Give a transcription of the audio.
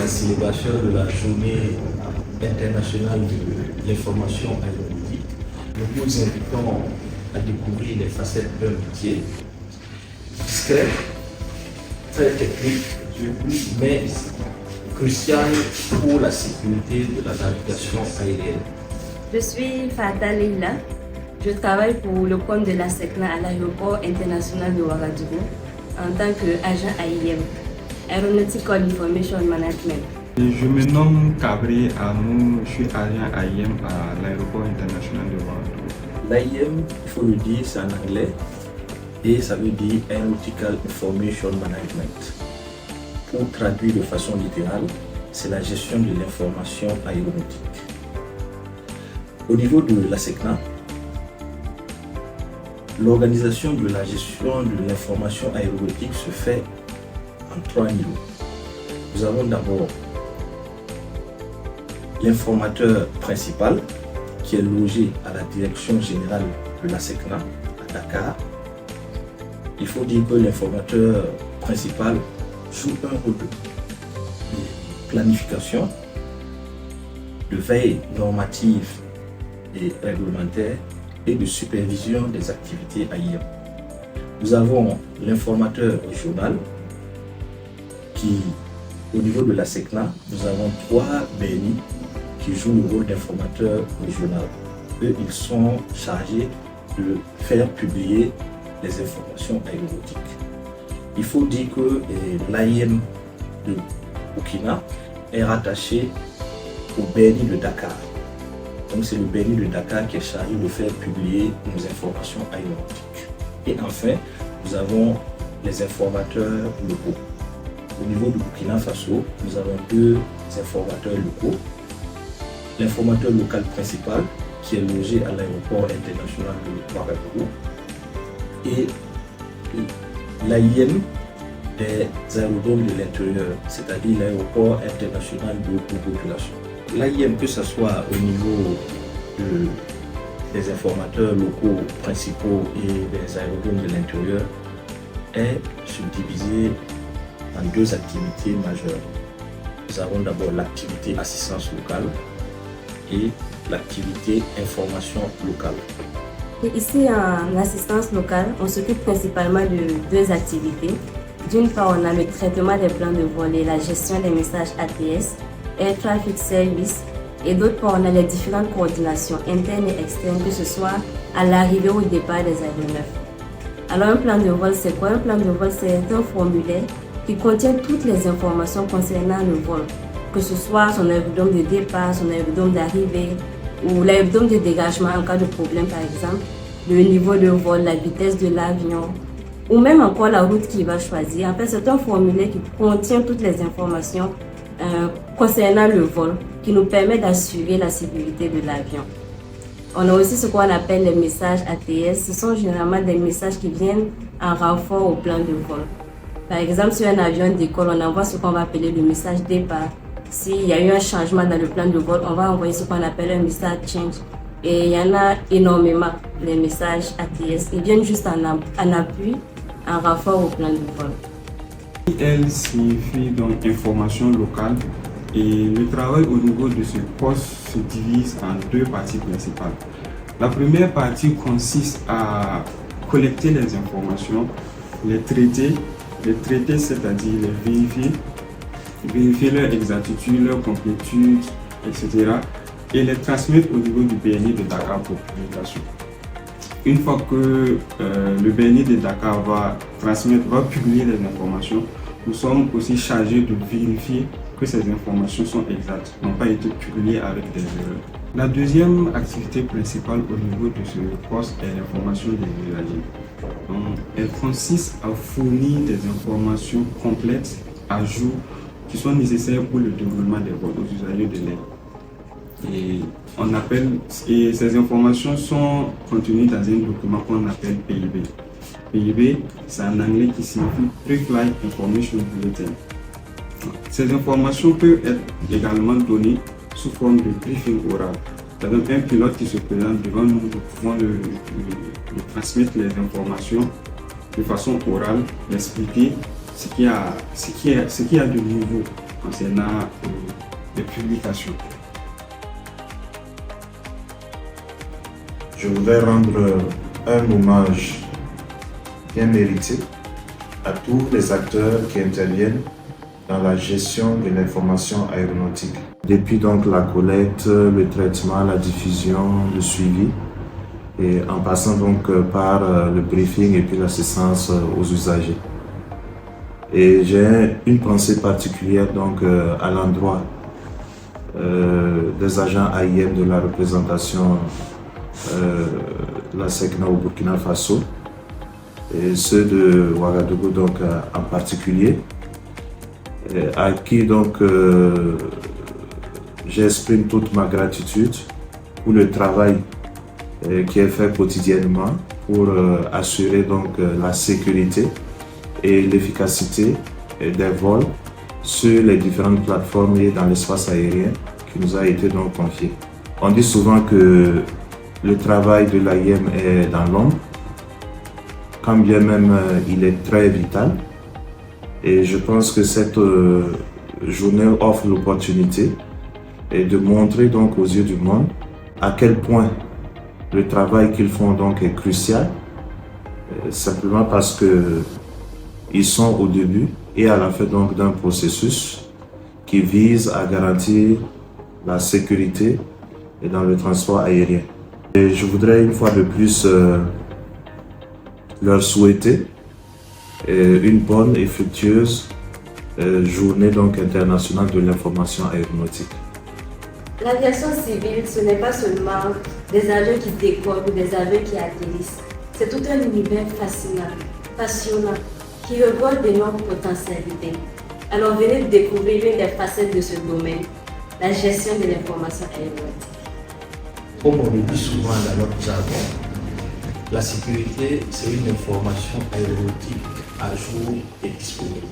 la célébration de la journée internationale de l'information aéronautique, nous vous invitons à découvrir les facettes d'un métier discret, très technique, mais crucial pour la sécurité de la navigation aérienne. Je suis Fata Leila. Je travaille pour le compte de la SECNA à l'aéroport international de Ouagadougou en tant qu'agent AIM, Aeronautical Information Management. Je me nomme Kabri Amou, je suis agent AIM à l'aéroport international de Ouagadougou. L'AIM, il faut le dire, c'est en anglais et ça veut dire Aeronautical Information Management. Pour traduire de façon littérale, c'est la gestion de l'information aéronautique. Au niveau de la SECNA, l'organisation de la gestion de l'information aéronautique se fait en 3 niveaux. Nous avons d'abord l'informateur principal qui est logé à la direction générale de la SECNA à Dakar. Il faut dire que l'informateur principal joue un rôle de planification, de veille normative et réglementaire et de supervision des activités AIM. Nous avons l'informateur régional qui, au niveau de la SECNA, nous avons 3 BNI qui jouent le rôle d'informateur régional. Eux, ils sont chargés de faire publier les informations aéronautiques. Il faut dire que l'AIM de Burkina est rattaché au BNI de Dakar. Donc c'est le BNI de Dakar qui est chargé de faire publier nos informations aéronautiques. Et enfin, nous avons les informateurs locaux. Au niveau du Burkina Faso, nous avons 2 informateurs locaux. L'informateur local principal qui est logé à l'aéroport international de Ouagadougou et l'AIM des aérodromes de l'intérieur, c'est-à-dire l'aéroport international de Population. L'AIM, que ce soit au niveau des informateurs locaux principaux et des aérodromes de l'intérieur, est subdivisé en 2 activités majeures. Nous avons d'abord l'activité assistance locale et l'activité information locale. Et ici, en assistance locale, on s'occupe principalement de 2 activités. D'une part, on a le traitement des plans de vol et la gestion des messages ATS, Air Traffic Service, et d'autre part, on a les différentes coordinations internes et externes, que ce soit à l'arrivée ou au départ des aéronefs. Alors, un plan de vol, c'est quoi? Un plan de vol, c'est un formulaire qui contient toutes les informations concernant le vol, que ce soit son aérodrome de départ, son aérodrome d'arrivée ou l'aérodrome de dégagement en cas de problème par exemple, le niveau de vol, la vitesse de l'avion ou même encore la route qu'il va choisir. En fait, c'est un formulaire qui contient toutes les informations concernant le vol qui nous permet d'assurer la sécurité de l'avion. On a aussi ce qu'on appelle les messages ATS. Ce sont généralement des messages qui viennent en renfort au plan de vol. Par exemple, sur un avion décolle, on envoie ce qu'on va appeler le message départ. S'il y a eu un changement dans le plan de vol, on va envoyer ce qu'on appelle un message change. Et il y en a énormément, les messages ATS. Ils viennent juste en appui, en renfort au plan de vol. IL signifie donc information locale et le travail au niveau de ce poste se divise en 2 parties principales. La première partie consiste à collecter les informations, les traiter, c'est-à-dire les vérifier leur exactitude, leur complétude, etc. et les transmettre au niveau du BNI de Dakar pour publication. Une fois que le BNI de Dakar va publier les informations, nous sommes aussi chargés de vérifier que ces informations sont exactes, n'ont pas été publiées avec des erreurs. La deuxième activité principale au niveau de ce poste est l'information des usagers. Elle consiste à fournir des informations complètes, à jour, qui sont nécessaires pour le déroulement des vols aux usagers de l'air. Et ces informations sont contenues dans un document qu'on appelle PIB. PIB, c'est en anglais qui signifie Pre-Flight Information Bulletin. Ces informations peuvent être également données sous forme de briefing oral. Par exemple, un pilote qui se présente devant nous, nous pouvons lui transmettre les informations de façon orale, expliquer ce qu'il y a de nouveau concernant les publications. Je voudrais rendre un hommage bien mérité à tous les acteurs qui interviennent dans la gestion de l'information aéronautique. Depuis donc la collecte, le traitement, la diffusion, le suivi, et en passant donc par le briefing et puis l'assistance aux usagers. Et j'ai une pensée particulière donc à l'endroit des agents AIM de la représentation de la SECNA au Burkina Faso et ceux de Ouagadougou donc en particulier, à qui donc j'exprime toute ma gratitude pour le travail qui est fait quotidiennement pour assurer donc la sécurité et l'efficacité des vols sur les différentes plateformes et dans l'espace aérien qui nous a été donc confié. On dit souvent que le travail de l'AIM est dans l'ombre, quand bien même il est très vital. Et je pense que cette journée offre l'opportunité de montrer donc aux yeux du monde à quel point le travail qu'ils font donc est crucial, simplement parce que ils sont au début et à la fin donc d'un processus qui vise à garantir la sécurité et dans le transport aérien. Et je voudrais une fois de plus leur souhaiter une bonne et fructueuse journée donc internationale de l'information aéronautique. L'aviation civile, ce n'est pas seulement des avions qui décollent ou des avions qui atterrissent. C'est tout un univers fascinant, passionnant, qui regorge d'énormes potentialités. Alors venez découvrir l'une des facettes de ce domaine, la gestion de l'information aéronautique. Comme on le dit souvent dans notre jargon, la sécurité, c'est une information aéronautique à jour et disponible.